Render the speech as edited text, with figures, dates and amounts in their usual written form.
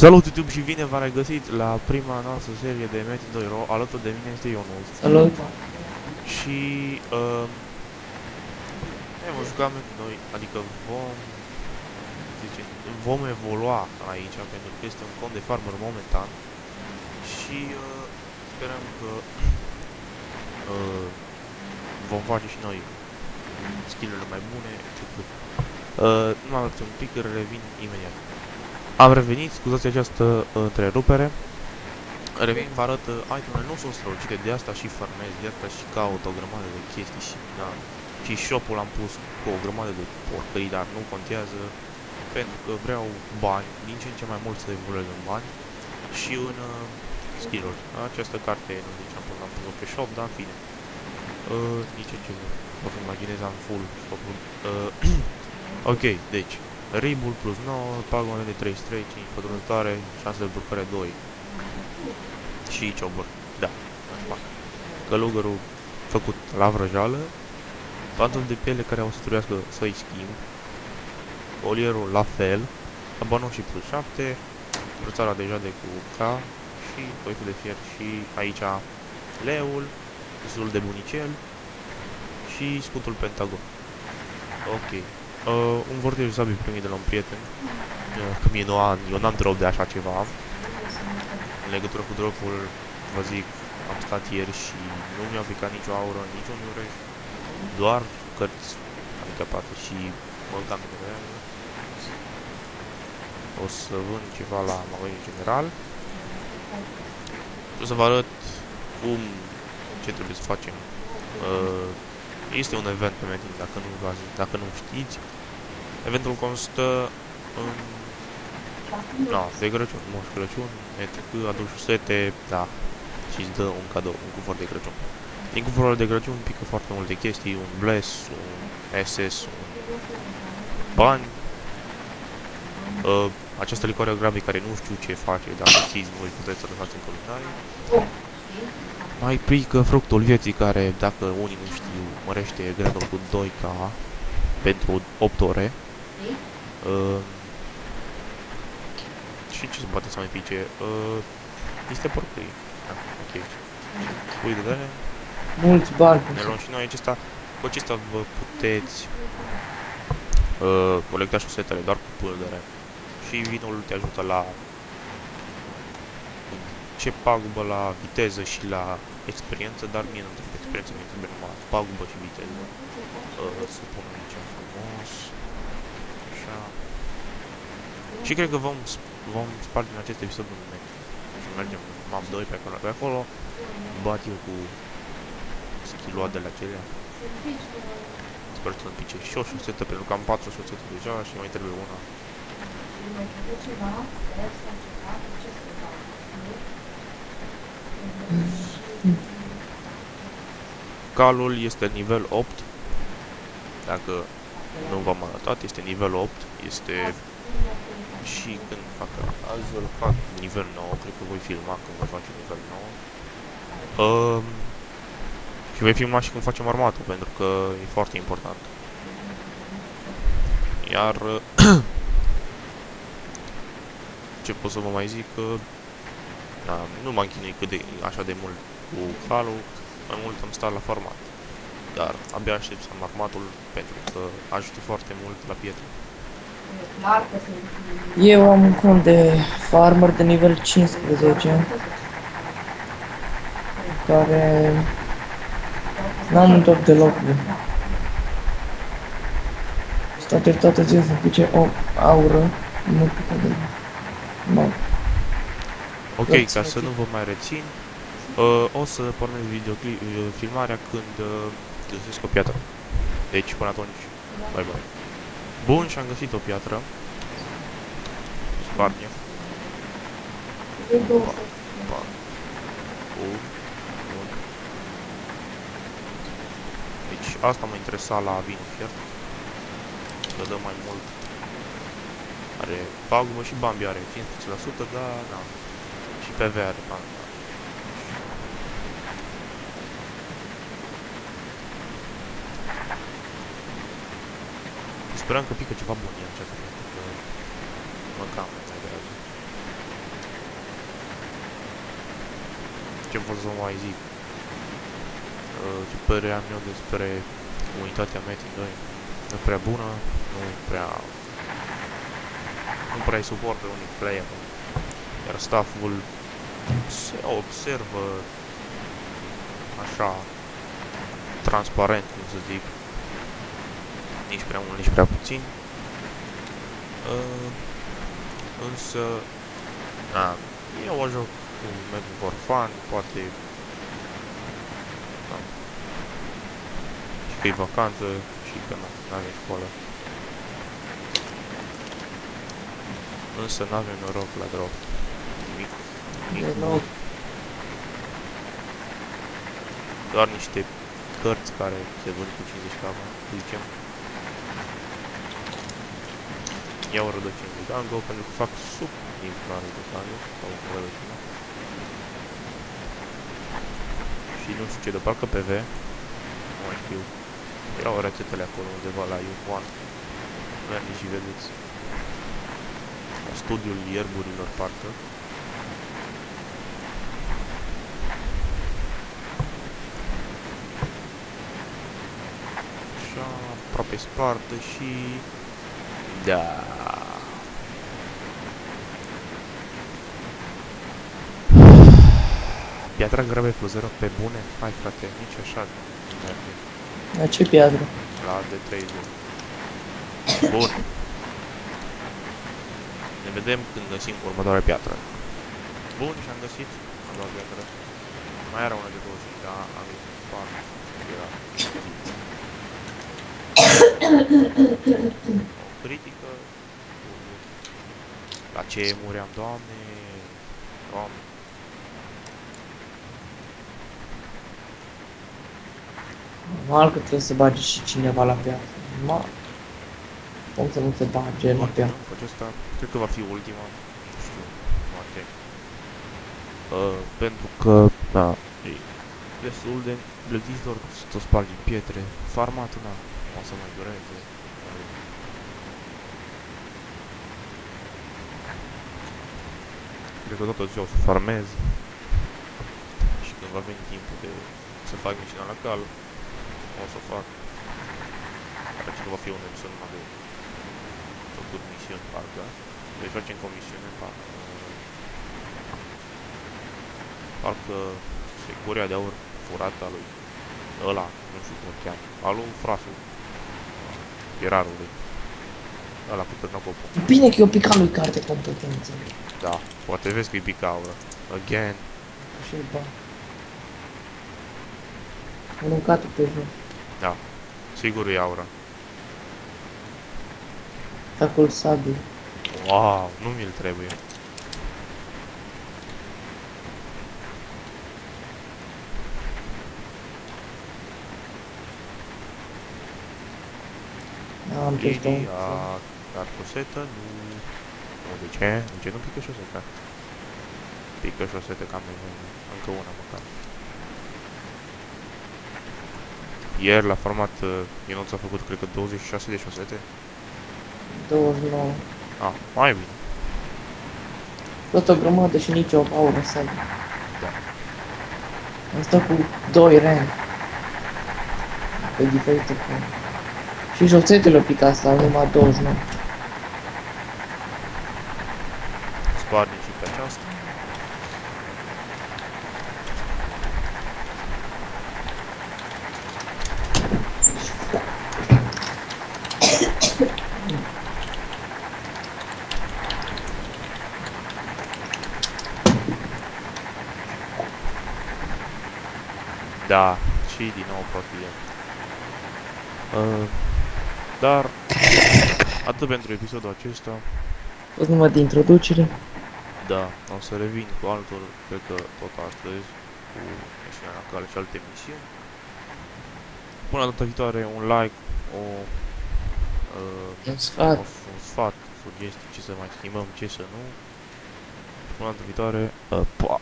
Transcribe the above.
Salut YouTube și bine v-am regăsit la prima noastră serie de Metin 2 Ro. Alături de mine este Ionus. Salut! Și ne vom juca Metin 2, adică vom evolua aici pentru că este un cont de farmer momentan. Și sperăm că vom face și noi skill-urile mai bune, etc. Nu mai un pic, revin imediat. Am revenit, scuzați această întrerupere. Revin, vă arăt, itemele nu sunt strălucite, de asta și farmez, de asta și caut o grămadă de chestii și da. Și shop-ul l-am pus cu o grămadă de porcării, dar nu contează, pentru că vreau bani, din ce în ce mai mult să evoluez în bani și în skill-uri. Această carte nu zic ce am pus, am pus-o pe shop, dar în fine. Nici în ce vă imaginez, am full shop-ul. Ok, deci, Ribul plus 9, pagone de 33, 5 pătrunzătoare, șanse de burcare 2. Și ciobăr, da, așa. Călugărul făcut la vrăjală, pantofi de piele care o să trebuiască să-i schimb, folierul la fel, abanou și plus 7, brățara deja de cu K și toitul de fier și aici leul, zul de bunicel și scutul pentagon. Ok. Un vortej sabii primit de la un prieten, că mie eu n-am drop de așa ceva. În legătură cu dropul, vă zic, am stat ieri și nu mi-au picat nicio aură, niciun ureș, doar cărți handicapate și mă cam de ele. O să vând ceva la magazin general. O să vă arăt ce trebuie să facem. Este un event pe Metin, dacă nu știți. Eventul constă în de Crăciun, Moș Crăciun, etc. Aduci sete, da, și îți dă un cadou, un cufăr de Crăciun. Din cuforul de Crăciun pică foarte multe chestii, un bless, un SS, un bani. Această licoare grabie care nu știu ce face, dacă știți voi puteți să lăsați în comentarii. Mai pică fructul vieții care, dacă unii nu știu, mărește gradul cu 2K pentru 8 ore. Și ce se poate să mai pice? Este porcărie. Da, ok. Uite de alea. Mulți bani. Ne luăm și noi cu acesta vă puteți colecta șosetele doar cu pâldere. Și vinul te ajută la ce pagubă la viteză și la experiență, dar mie nu trebuie experiență, mie trebuie numai pagubă și viteză. Să pun aici frumos. Așa. Și cred că vom sparge în acest episod un meci. Și mergem în map 2 pe acolo. Bat eu cu skill-oadele acelea. Sper să nu pice și o șosetă, pentru că am 4 șosete deja și mai trebuie una. Calul este nivel 8. Dacă nu v-am arătat, este nivel 8. Este și când fac azi îl fac nivel 9, cred că voi filma când voi face nivel 9. Și voi filma și când facem armatul, pentru că e foarte important. Iar ce pot să vă mai zic, nu m-am chinuit așa de mult cu calul, mai mult am stat la farmat. Dar abia aștept să am armatul, pentru că ajută foarte mult la pietre. Eu am un cont de farmer de nivel 15 care n-am un top deloc bun. State toată ziua să pice o aură, nu pică deloc. Nu. Ok, ca să nu vă mai rețin, o să pornesc filmarea când găsesc o piatră. Deci până atunci, bye bye. Bun, și-am găsit o piatră. Spargem. Deci asta mă interesa la vinul fiert. Că dă mai mult. Are pagubă și Bambi are 15%, dar na. Și PV are bani. Sperăm că pică ceva bun în aceasta, pentru că mă cam mai degrabă. Ce pot să mai zic? Ce părere am eu despre unitatea Metin 2? Nu prea bună, nu prea îi suportă unii player, iar stafful se observă așa transparent, cum să zic, nici prea mult, nici prea puțin. Însă, eu o joc cu Metin for fun, poate și că e vacanță și că nu avem școală. Însă nu avem noroc la drop. Nimic. Deloc. Doar niște cărți care se vând cu 50 cava, să zicem. Iau rădăcini de Dango pentru că fac sub nivelul de Dango, sau rădăcina. Și nu știu ce, de parcă PV, nu mai știu. Erau rețetele acolo undeva la Ioan. Mergeți și vedeți. La studiul ierburilor, parcă. Așa, aproape spartă și... Da. Piatra grabă plus 0 pe bune? Hai frate, nici așa nu merge. La ce piatră? La D30. Bun. Ne vedem când găsim următoarea piatră. Bun, și-am găsit a doua piatră. Mai era una de 20, dar am găsit 4. Era o critică. La ce muream, doamne? Doamne. Normal că trebuie să bage și cineva la piatră. Normal. Cum să nu se bage la piatră? Acesta cred că va fi ultima. Nu știu, poate. Pentru că, da, e destul de blăditor să o spargi în pietre. Farmatul, da, o să mai dureze. Cred că toată ziua o să farmez. Și când va veni timpul de să fac misiunea la cal, o să fac. Dar că va fi un episod numai de făcut misiuni, parcă. Deci facem comisiune, parcă securia de aur furată a lui ăla, nu știu cum o cheamă, a lui frasul, pierarului, ăla cu târnăcopul. Bine că eu picat lui carte competențe. Da, poate vezi că-i pica aură. Again. Și-i ba. Aruncat-o pe jos. Da, sigur e aură. Acolo sabil. Wow, nu mi-l trebuie. Am testat. Dar șosetă nu... De ce? De ce nu pică șoseta? Pică șosete cam încă una măcar. Ieri la format Ionuț a făcut cred că 26 de șosete. 29. Ah, mai bine. Tot o grămadă și nici o aură sabil. Da. Am stat cu 2 rank. Pe diferite forme. Și șosetele pica asta, numai 29. Spargem și pe aceasta. Da, și din nou profilăm. Dar atât pentru episodul acesta. Tot numai de introducere. Da, o să revin cu altul, cred că tot astăzi, cu misiunea la cale și alte misiuni. Până data viitoare, un like, Un sfat. un sfat, sugestii, ce să mai schimbăm, ce să nu. Până data viitoare, pa!